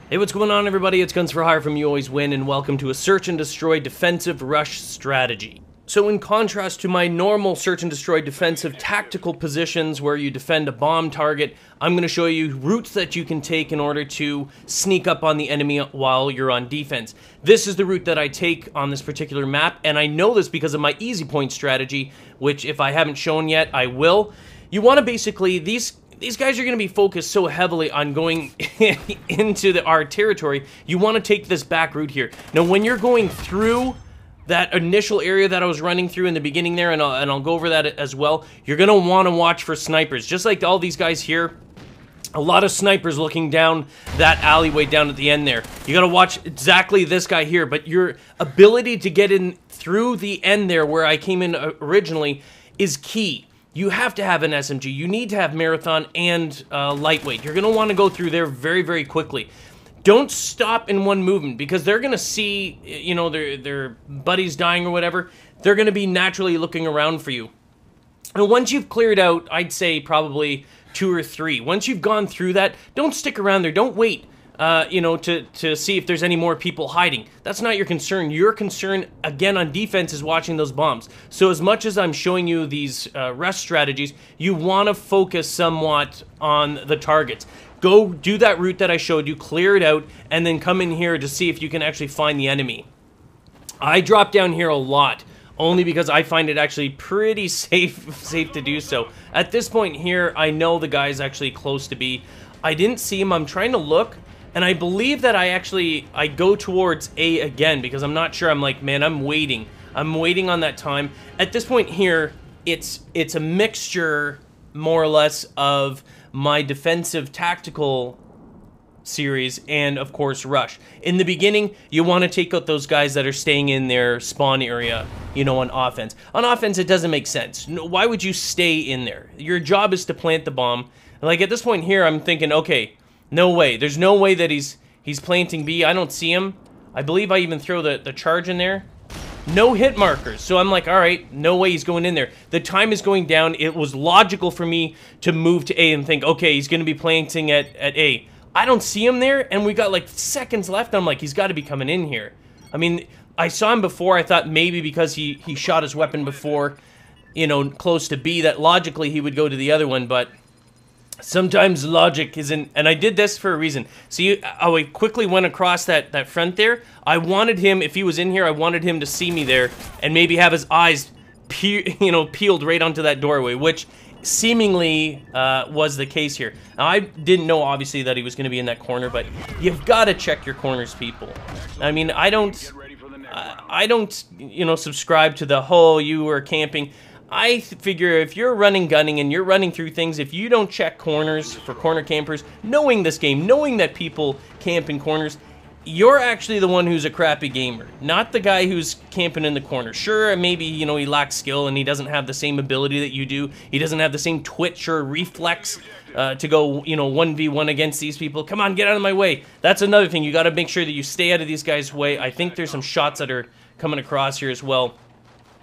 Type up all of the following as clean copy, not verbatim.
Hey, what's going on, everybody? It's Guns for Hire from YouAlwaysWin, and welcome to a search and destroy defensive rush strategy. So in contrast to my normal search and destroy defensive tactical positions where you defend a bomb target, I'm going to show you routes that you can take in order to sneak up on the enemy while you're on defense. This is the route that I take on this particular map, and I know this because of my easy point strategy, which if I haven't shown yet, I will. You want to basically, these guys are going to be focused so heavily on going into our territory. You want to take this back route here. Now, when you're going through that initial area that I was running through in the beginning there, and I'll go over that as well, you're going to want to watch for snipers. Just like all these guys here, a lot of snipers looking down that alleyway down at the end there. You got to watch exactly this guy here, but your ability to get in through the end there where I came in originally is key. You have to have an SMG. You need to have marathon and lightweight. You're going to want to go through there very, very quickly. Don't stop in one movement because they're going to see, you know, their buddies dying or whatever. They're going to be naturally looking around for you. And once you've cleared out, I'd say probably 2 or 3. Once you've gone through that, don't stick around there. Don't wait. You know, to see if there's any more people hiding. That's not your concern. Your concern, again, on defense is watching those bombs. So as much as I'm showing you these rush strategies, you want to focus somewhat on the targets. Go do that route that I showed you, clear it out, and then come in here to see if you can actually find the enemy. I drop down here a lot, only because I find it actually pretty safe to do so. At this point here, I know the guy's actually close to B. I didn't see him. I'm trying to look. And I believe that I go towards A again because I'm not sure. I'm like, man, I'm waiting. I'm waiting on that time. At this point here, it's a mixture, more or less, of my defensive tactical series and, of course, rush. In the beginning, you want to take out those guys that are staying in their spawn area, you know, on offense. On offense, it doesn't make sense. Why would you stay in there? Your job is to plant the bomb. Like, at this point here, I'm thinking, okay, no way. There's no way that he's planting B. I don't see him. I believe I even throw the charge in there. No hit markers. So I'm like, all right, no way he's going in there. The time is going down. It was logical for me to move to A and think, okay, he's going to be planting at A. I don't see him there, and we got like seconds left. I'm like, he's got to be coming in here. I mean, I saw him before. I thought maybe because he shot his weapon before, you know, close to B, that logically he would go to the other one, but sometimes logic isn't, and I did this for a reason. See, I quickly went across that front there. I wanted him, if he was in here, I wanted him to see me there and maybe have his eyes, peeled right onto that doorway, which seemingly was the case here. Now, I didn't know, obviously, that he was going to be in that corner, but you've got to check your corners, people. I mean, I don't, you know, subscribe to the whole you are camping. I figure if you're running gunning and you're running through things, if you don't check corners for corner campers, knowing this game, knowing that people camp in corners, you're actually the one who's a crappy gamer, not the guy who's camping in the corner. Sure, maybe, you know, he lacks skill and he doesn't have the same ability that you do. He doesn't have the same twitch or reflex to go, you know, 1v1 against these people. Come on, get out of my way. That's another thing. You got to make sure that you stay out of these guys' way. I think there's some shots that are coming across here as well.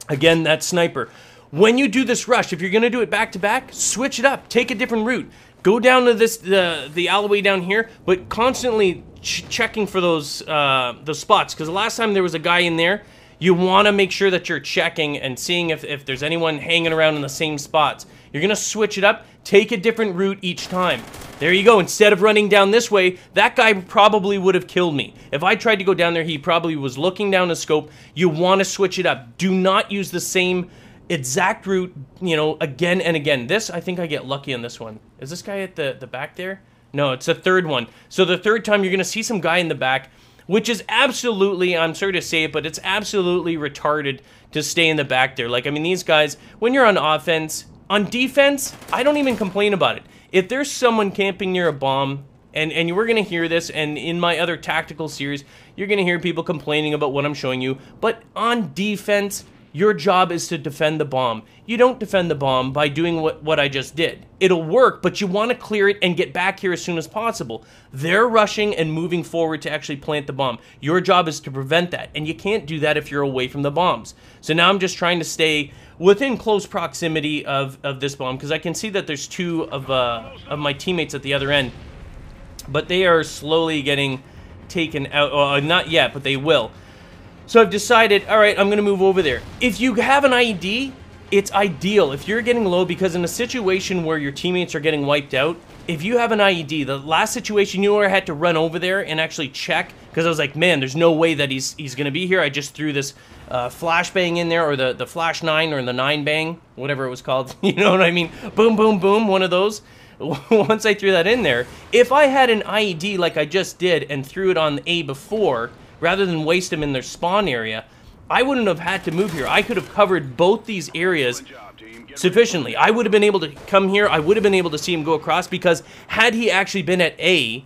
Again, that sniper. When you do this rush, if you're going to do it back-to-back, switch it up. Take a different route. Go down to the alleyway down here, but constantly checking for those spots. Because the last time there was a guy in there, you want to make sure that you're checking and seeing if there's anyone hanging around in the same spots. You're going to switch it up. Take a different route each time. There you go. Instead of running down this way, that guy probably would have killed me. If I tried to go down there, he probably was looking down the scope. You want to switch it up. Do not use the same exact route, you know, again and again. This, I think I get lucky on this one. Is this guy at the back there? No, it's the third one. So the third time, you're going to see some guy in the back, which is absolutely, I'm sorry to say it, but it's absolutely retarded to stay in the back there. Like, I mean, these guys, when you're on offense, on defense, I don't even complain about it. If there's someone camping near a bomb, and you were going to hear this, and in my other tactical series, you're going to hear people complaining about what I'm showing you, but on defense, your job is to defend the bomb. You don't defend the bomb by doing what I just did. It'll work, but you want to clear it and get back here as soon as possible. They're rushing and moving forward to actually plant the bomb. Your job is to prevent that, and you can't do that if you're away from the bombs. So now I'm just trying to stay within close proximity of this bomb, because I can see that there's 2 of my teammates at the other end. But they are slowly getting taken out. Not yet, but they will. So I've decided, all right, I'm going to move over there. If you have an IED, it's ideal. If you're getting low, because in a situation where your teammates are getting wiped out, if you have an IED, the last situation, you know where I had to run over there and actually check, because I was like, man, there's no way that he's going to be here. I just threw this flashbang in there, or the flash 9, or the 9 bang, whatever it was called. You know what I mean? Boom, boom, boom, one of those. Once I threw that in there, if I had an IED like I just did and threw it on A before, rather than waste them in their spawn area, I wouldn't have had to move here. I could have covered both these areas sufficiently. I would have been able to come here. I would have been able to see him go across, because had he actually been at A,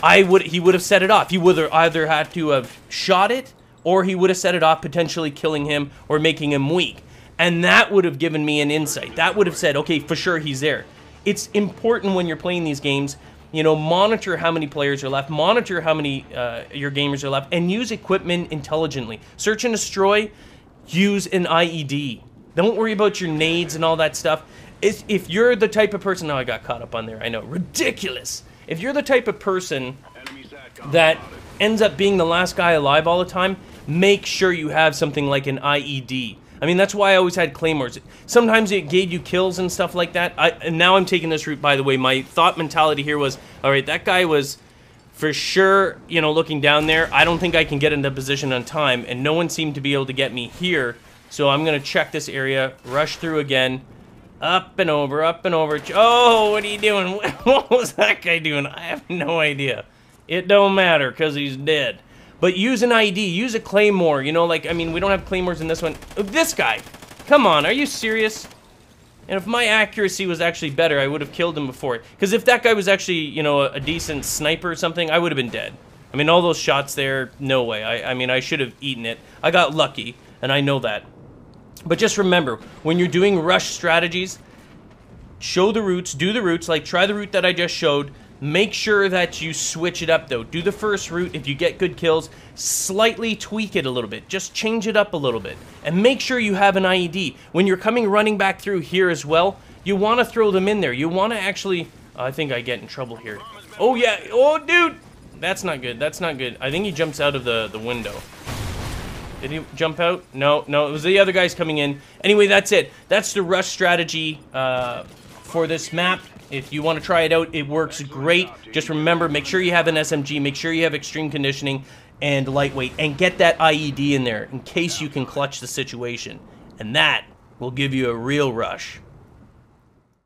he would have set it off. He would have either had to have shot it, or he would have set it off, potentially killing him or making him weak. And that would have given me an insight. That would have said, okay, for sure he's there. It's important when you're playing these games, you know, monitor how many players are left, monitor how many your gamers are left, and use equipment intelligently. Search and destroy, use an IED. Don't worry about your nades and all that stuff. If you're the type of person, no, I got caught up on there, I know, ridiculous. If you're the type of person that ends up being the last guy alive all the time, make sure you have something like an IED. I mean, that's why I always had claymores. Sometimes it gave you kills and stuff like that. And now I'm taking this route, by the way. My thought mentality here was, all right, that guy was for sure, you know, looking down there. I don't think I can get into position on time, and no one seemed to be able to get me here. So I'm going to check this area, rush through again, up and over, up and over. Oh, what are you doing? What was that guy doing? I have no idea. It don't matter, because he's dead. But use an IED, use a claymore, you know, like, I mean, we don't have claymores in this one. This guy, come on, are you serious? And if my accuracy was actually better, I would have killed him before. Because if that guy was actually, you know, a decent sniper or something, I would have been dead. I mean, all those shots there, no way. I mean, I should have eaten it. I got lucky, and I know that. But just remember, when you're doing rush strategies, show the routes, do the routes, like try the route that I just showed. Make sure that you switch it up, though. Do the first route. If you get good kills, slightly tweak it a little bit. Just change it up a little bit. And make sure you have an IED. When you're running back through here as well, you want to throw them in there. You want to actually... I think I get in trouble here. Oh, yeah. Oh, dude. That's not good. That's not good. I think he jumps out of the window. Did he jump out? No, no. It was the other guys coming in. Anyway, that's it. That's the rush strategy for this map. If you want to try it out, it works great. Just remember, make sure you have an SMG, make sure you have extreme conditioning and lightweight, and get that IED in there in case you can clutch the situation. And that will give you a real rush.